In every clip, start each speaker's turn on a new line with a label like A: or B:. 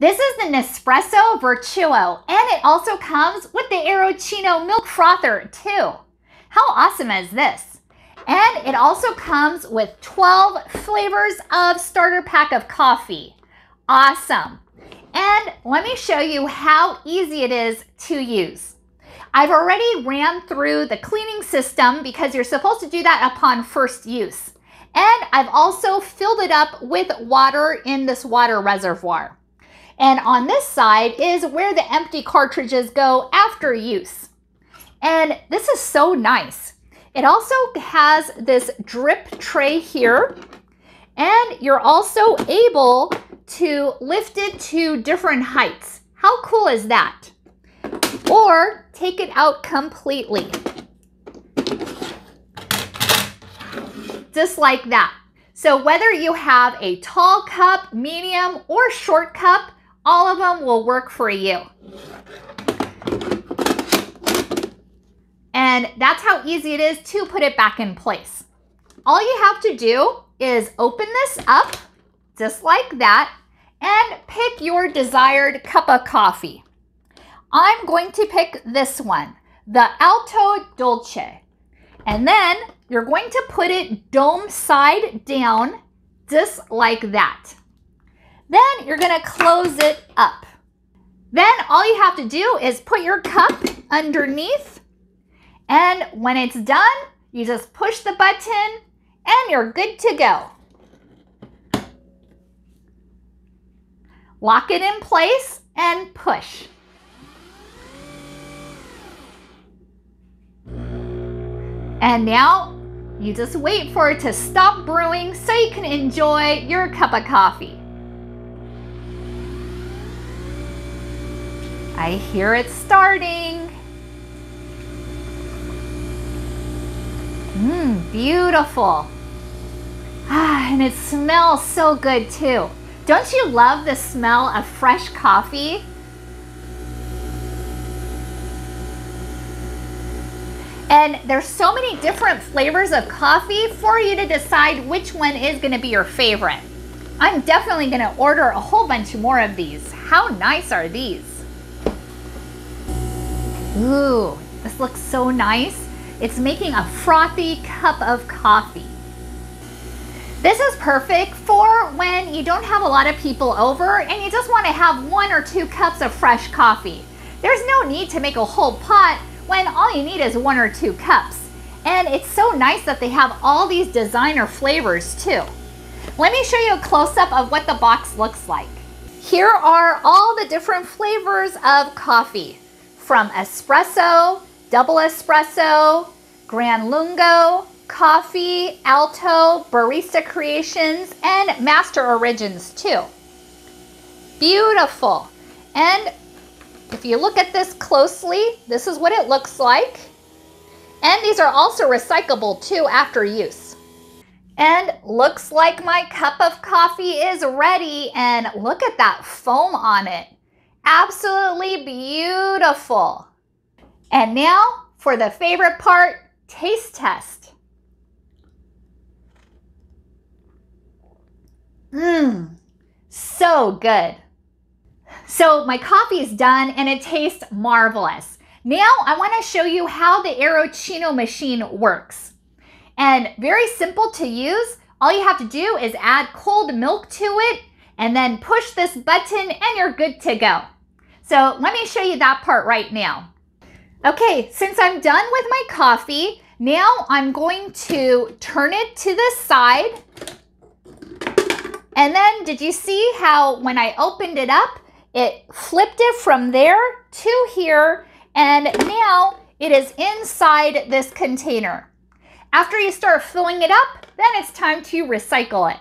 A: This is the Nespresso Vertuo, and it also comes with the Arrowccino milk frother too. How awesome is this? And it also comes with 12 flavors of starter pack of coffee. Awesome. And let me show you how easy it is to use. I've already ran through the cleaning system because you're supposed to do that upon first use. And I've also filled it up with water in this water reservoir. And on this side is where the empty cartridges go after use. And this is so nice. It also has this drip tray here, and you're also able to lift it to different heights. How cool is that? Or take it out completely. Just like that. So whether you have a tall cup, medium, or short cup, all of them will work for you. And that's how easy it is to put it back in place. All you have to do is open this up, just like that, and pick your desired cup of coffee. I'm going to pick this one, the Alto Dolce. And then you're going to put it dome side down, just like that. Then you're going to close it up. Then all you have to do is put your cup underneath, and when it's done, you just push the button and you're good to go. Lock it in place and push. And now you just wait for it to stop brewing so you can enjoy your cup of coffee. I hear it starting. Beautiful. And it smells so good too. Don't you love the smell of fresh coffee? And there's so many different flavors of coffee for you to decide which one is going to be your favorite. I'm definitely going to order a whole bunch more of these. How nice are these? Ooh, this looks so nice. It's making a frothy cup of coffee. This is perfect for when you don't have a lot of people over and you just want to have 1 or 2 cups of fresh coffee. There's no need to make a whole pot when all you need is 1 or 2 cups. And it's so nice that they have all these designer flavors too. Let me show you a close-up of what the box looks like. Here are all the different flavors of coffee, from espresso, double espresso, Gran Lungo, coffee, Alto, barista creations, and master origins too. Beautiful. And if you look at this closely, this is what it looks like. And these are also recyclable too after use. And looks like my cup of coffee is ready, and look at that foam on it. Absolutely beautiful. And now for the favorite part, taste test. So good. So my coffee is done and it tastes marvelous. Now I want to show you how the Arrowccino machine works. And very simple to use. All you have to do is add cold milk to it and then push this button and you're good to go. So let me show you that part right now. Okay, since I'm done with my coffee, now I'm going to turn it to this side. And then did you see how when I opened it up, it flipped it from there to here, and now it is inside this container. After you start filling it up, then it's time to recycle it.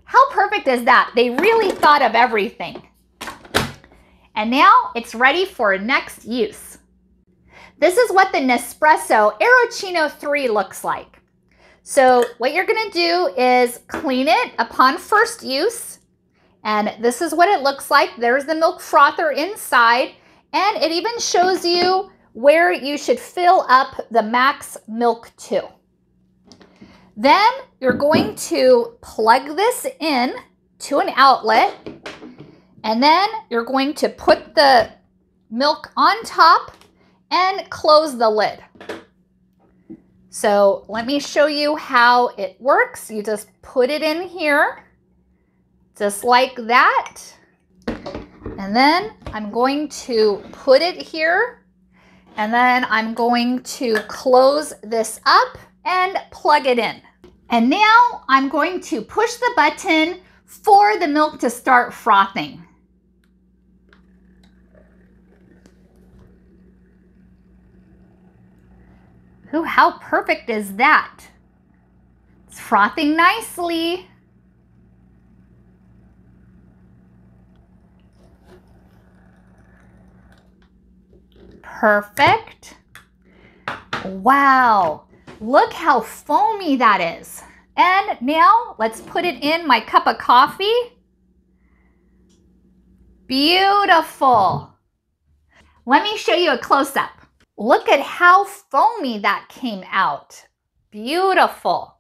A: How perfect is that? They really thought of everything. And now it's ready for next use. This is what the Nespresso Arrowccino 3 looks like. So what you're going to do is clean it upon first use. And this is what it looks like. There's the milk frother inside. And it even shows you where you should fill up the max milk to. Then you're going to plug this in to an outlet. And then you're going to put the milk on top and close the lid. So let me show you how it works. You just put it in here, just like that. And then I'm going to put it here. And then I'm going to close this up and plug it in. And now I'm going to push the button for the milk to start frothing. Ooh, how perfect is that? It's frothing nicely. Perfect. Wow, look how foamy that is. And now let's put it in my cup of coffee. Beautiful. Let me show you a close-up. Look at how foamy that came out. Beautiful.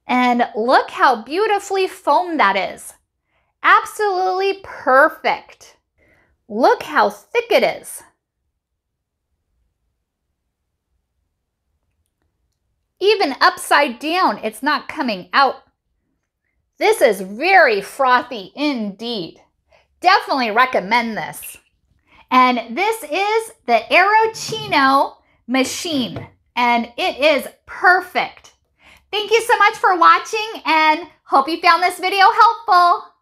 A: And look how beautifully foamed that is. Absolutely perfect. Look how thick it is. Even upside down, it's not coming out. This is very frothy indeed. Definitely recommend this. And this is the Aerochino machine, and it is perfect. Thank you so much for watching, and hope you found this video helpful.